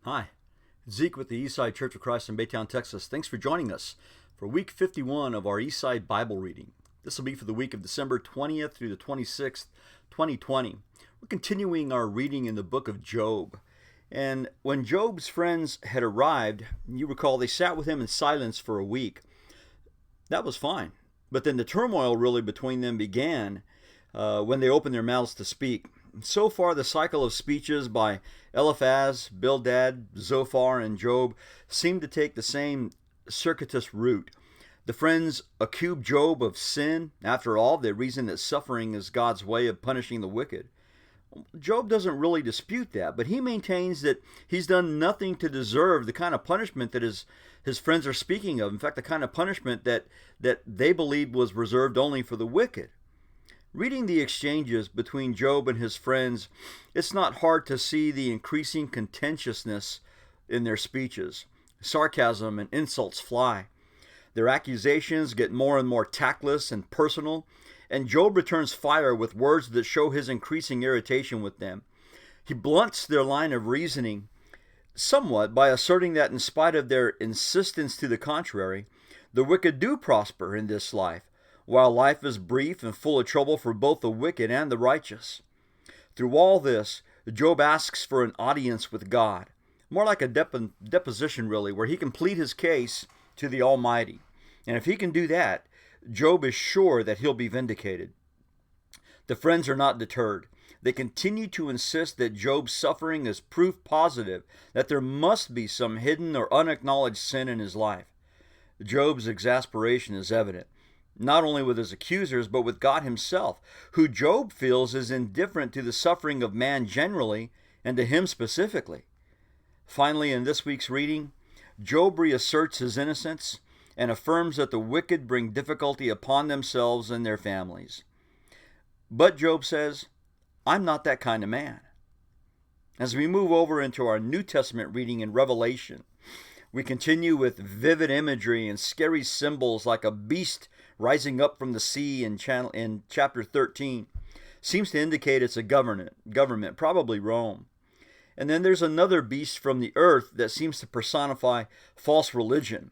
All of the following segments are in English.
Hi, Zeke with the Eastside Church of Christ in Baytown, Texas. Thanks for joining us for week 51 of our Eastside Bible reading. This will be for the week of December 20th through the 26th, 2020. We're continuing our reading in the book of Job. And when Job's friends had arrived, you recall they sat with him in silence for a week. That was fine. But then the turmoil really between them began when they opened their mouths to speak. So far, the cycle of speeches by Eliphaz, Bildad, Zophar, and Job seem to take the same circuitous route. The friends accuse Job of sin. After all, they reason that suffering is God's way of punishing the wicked. Job doesn't really dispute that, but he maintains that he's done nothing to deserve the kind of punishment that his friends are speaking of. In fact, the kind of punishment that they believed was reserved only for the wicked. Reading the exchanges between Job and his friends, it's not hard to see the increasing contentiousness in their speeches. Sarcasm and insults fly. Their accusations get more and more tactless and personal, and Job returns fire with words that show his increasing irritation with them. He blunts their line of reasoning somewhat by asserting that in spite of their insistence to the contrary, the wicked do prosper in this life, while life is brief and full of trouble for both the wicked and the righteous. Through all this, Job asks for an audience with God, more like a deposition really, where he can plead his case to the Almighty. And if he can do that, Job is sure that he'll be vindicated. The friends are not deterred. They continue to insist that Job's suffering is proof positive that there must be some hidden or unacknowledged sin in his life. Job's exasperation is evident, not only with his accusers, but with God himself, who Job feels is indifferent to the suffering of man generally and to him specifically. Finally, in this week's reading, Job reasserts his innocence and affirms that the wicked bring difficulty upon themselves and their families. But Job says, I'm not that kind of man. As we move over into our New Testament reading in Revelation, we continue with vivid imagery and scary symbols like a beast rising up from the sea in chapter 13. Seems to indicate it's a government, probably Rome. And then there's another beast from the earth that seems to personify false religion.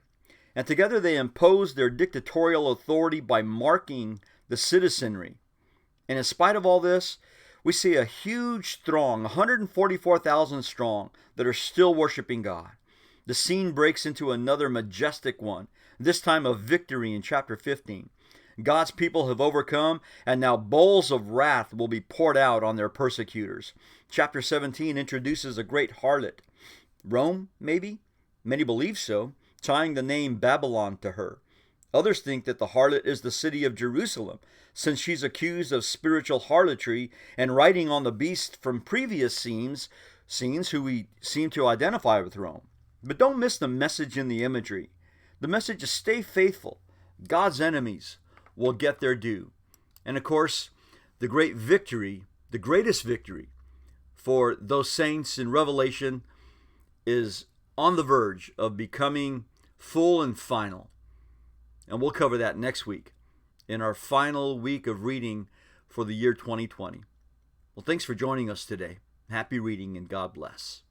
And together they impose their dictatorial authority by marking the citizenry. And in spite of all this, we see a huge throng, 144,000 strong, that are still worshiping God. The scene breaks into another majestic one, this time of victory in chapter 15. God's people have overcome, and now bowls of wrath will be poured out on their persecutors. Chapter 17 introduces a great harlot. Rome, maybe? Many believe so, tying the name Babylon to her. Others think that the harlot is the city of Jerusalem, since she's accused of spiritual harlotry and riding on the beast from previous scenes who we seem to identify with Rome. But don't miss the message in the imagery. The message is stay faithful. God's enemies will get their due. And of course, the great victory, the greatest victory for those saints in Revelation is on the verge of becoming full and final. And we'll cover that next week in our final week of reading for the year 2020. Well, thanks for joining us today. Happy reading and God bless.